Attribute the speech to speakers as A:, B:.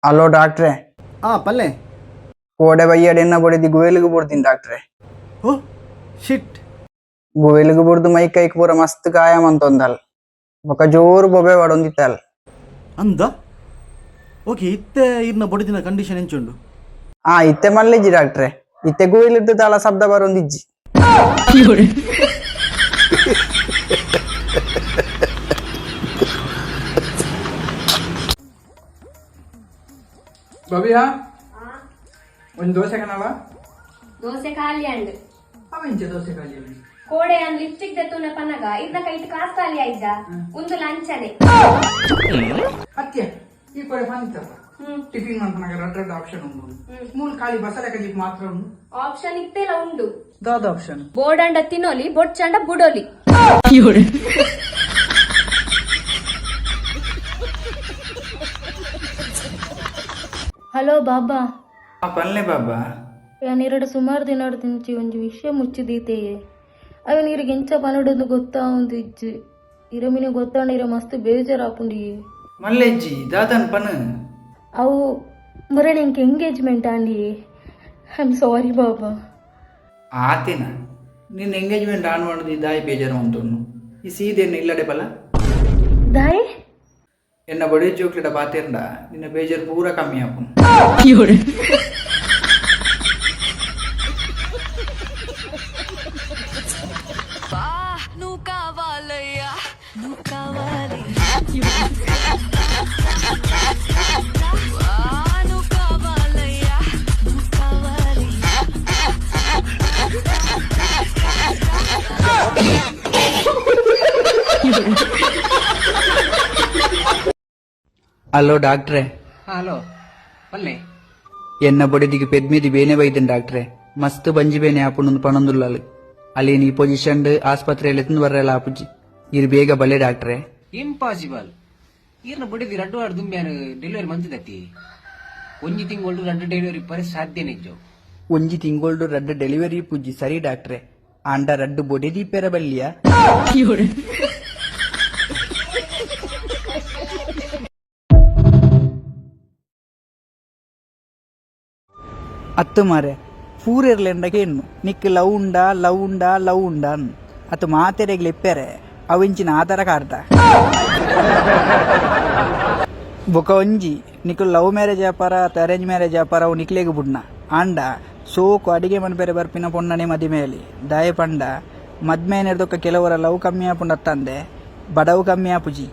A: Hello ಡಾಕ್ಟ್ರೆ.
B: ಪಲ್ಲೆ.
A: ಕೋಡೆ ಬಯ್ಯಡ್ ಎನ್ನ ಬಡಿದಿ ಗುವೆಲಿಗೆ ಬಿಡ್ತೀನಿ ಡಾಕ್ಟ್ರೆ.
B: ಓ ಶಿಟ್.
A: ಗುವೆಲಿಗೆ ಬಿಡ್ದು ಮೈ ಕೈಕ್ ಪೂರ ಮಸ್ತ್ ಗಾಯಂ ಅಂತೊಂದಲ್ ಬೊಕ ಜೋರು ಬೊಬೆ ಬಡೊಂದಿತ್ತಲ್
B: ಅಂದ. ಓಕೆ, ಇತ್ತೆ ಇರ್ನ ಬಡಿದಿನ ಕಂಡೀಷನ್ ಎಂಚುಂಡು?
A: ಇತ್ತೆ ಮಲ್ಲಿಜ್ಜಿ ಡಾಕ್ಟ್ರೆ. ಇತ್ತೆ ಗುವೆಲಿಡ್ದು ತಾಳ ಶಬ್ದ ಬರೊಂದಿಜ್ಜಿ.
C: ಬಬಿಯಾ ಒಂದು ದೋಸೆ ಕಣವ.
D: ದೋಸೆ ಖಾಲಿ ಅಂಡ್
C: ಅವೆಂಚ ದೋಸೆ ಖಾಲಿ ಉಂಟು.
D: ಕೋಡೆ ಅಂದ್ ಲಿಪ್ಸ್ಟಿಕ್ ದತ್ತುನ ಪನಗ ಇದ್ನ ಕೈಟ್ ಕಾಸ್ ಖಾಲಿ ಆಯ್ದ ಒಂದು ಲಂಚನೆ
C: ಅತ್ಯ ಈ ಕೊಡೆ ಬಂತಪ್ಪ. ಟಿಫಿನ್ ಮಾಡ್ಪನಾಗ ರಡ್ಡ ಆಪ್ಷನ್ ಉಂಟು. ಮೂಲ್ ಖಾಲಿ ಬಸಳೆ ಕಜಿಕ್ ಮಾತ್ರ ಉಂಟು.
D: ಆಪ್ಷನ್ ಇತ್ತೆಲ್ಲ ಉಂಡು.
C: ದಾದ ಆಪ್ಷನ್
D: ಬೋರ್ಡಂಡ ತಿನ್ನೋಲಿ ಬೊಡ್ಚಂಡ ಬುಡೋಲಿ.
E: ಹಲೋ ಬಾಬಾ.
C: ಪಲ್ಲೆ ಬಾಬಾ.
E: ಯಾನಿರಡು ಸುಮಾರು ದಿನಾಡು ತಿಂಚಿ ಒಂಜಿ ವಿಷಯ ಮುಚ್ಚಿದೀತೆಯೇ ಅವ ನೀರಿಗೆ ಎಂಚ ಪನಡೊಂದು ಗೊತ್ತಾ ಒಂದು ಇಜ್ಜಿ ಇರಮಿನ ಗೊತ್ತಾಂಡ ಇರ ಮಸ್ತ್ ಬೇಜಾರಾಪುಂಡಿ.
C: ಮಲ್ಲೆಜ್ಜಿ ದಾದನ್ ಪನ
E: ಅವು ಬರೀ ನಿಂಗೆ ಎಂಗೇಜ್ಮೆಂಟ್ ಆಂಡಿ. ಐ ಆಮ್ ಸಾರಿ ಬಾಬಾ.
C: ಆತೇನ ನಿನ್ನ ಎಂಗೇಜ್ಮೆಂಟ್ ಆನ್ ಮಾಡೋದು ದಾಯಿ ಬೇಜಾರು ಅಂತೊಂಡು ಈ ಸೀದೇನು ಇಲ್ಲಡೆ ಪಲ
E: ದಾಯ್
C: ಎನ್ನ ಬಡಿ ಚೋಕ್ಲೇಟ ಪಾತೇರ್ಡ ನಿನ್ನ ಬೇಜಾರು ಪೂರ ಕಮ್ಮಿ ಆಪುನು.
A: ಹಲೋ ಡಾಕ್ಟ್ರೆ.
F: ಹಲೋ ಪಲ್ಲೆ.
A: ಎನ್ನ ಬಡಿದಿಗೆ ಪೆದ್ಮಿದಿ ಬೇನೆ ಬೈದನ್ ಡಾಕ್ಟ್ರೆ. ಮಸ್ತ್ ಬಂಜಿ ಬೇನೆ ಆಪುಂಡು ಪಣೊಂದುಲ್ಲಾಲು ಅಲ್ಲಿ ನೀ ಪೊಸಿಷನ್ ಆಸ್ಪತ್ರೆಯಲ್ಲಿ ಎತ್ತಂದು ಬರಲ್ಲ ಆಪುಜಿ ಇರು ಬೇಗ ಬಲ್ಲೆ ಡಾಕ್ಟ್ರೆ.
F: ಇಂಪಾಸಿಬಲ್. ಈರ್ನ ಬಡಿದಿ ರಡ್ಡು ಆಡು ದುಂಬ್ಯಾನು ಡೆಲಿವರಿ ಮಂತದತ್ತಿ ಒಂಜಿ ತಿಂಗಳು ರಡ್ಡು ಡೆಲಿವರಿ ಪರಿ ಸಾಧ್ಯ ನಿಜ್ಜು.
A: ಒಂಜಿ ತಿಂಗೊಳ್ಡು ರಡ್ಡು ಡೆಲಿವರಿ ಪುಜ್ಜಿ ಸರಿ ಡಾಕ್ಟ್ರೆ. ಆಂಡ ರಡ್ಡು ಬೊಡೆದಿ ಪೆರ ಬಲ್ಲಿಯ ಅತ್ತು ಮಾರೆ ಪೂರೆರ್ಲೆಂಡಗೆ ಹೆಣ್ಣು ನಿಕ್ ಲವ್ ಉಂಡಾ ಲವ್ ಉಂಡಾ ಲವ್ ಉಂಡಾ ಅತ್ತು ಮಾತೆರೆಗ್ಲಿ ಎಪ್ಪೆರೆ ಅವಿಂಚಿನ ಆಧಾರ ಕಾರ್ಡ ಬೊಕ ಒಂಜಿ ನಿಕ್ ಲವ್ ಮ್ಯಾರೇಜ್ ವ್ಯಾಪಾರ ಅತ್ತು ಅರೇಂಜ್ ಮ್ಯಾರೇಜ್ ವ್ಯಾಪಾರ ಅವು ನಿಕ್ಲೇಗೆ ಬುಡ್ನ ಆಂಡ ಸೋಕು ಅಡಿಗೆ ಮನ್ಪೆರೆ ಬರ್ಪಿನ ಪೊಣ್ಣನೆ ಮದಿಮೇಲಿ ದಯ ಪಂಡ ಮದ್ಮೇನೆರ್ದೊಕ್ಕ ಕೆಲವರ ಲವ್ ಕಮ್ಮಿ ಆಪುಂಡ ತಂದೆ ಬಡವು ಕಮ್ಮಿ ಆಪುಜಿ.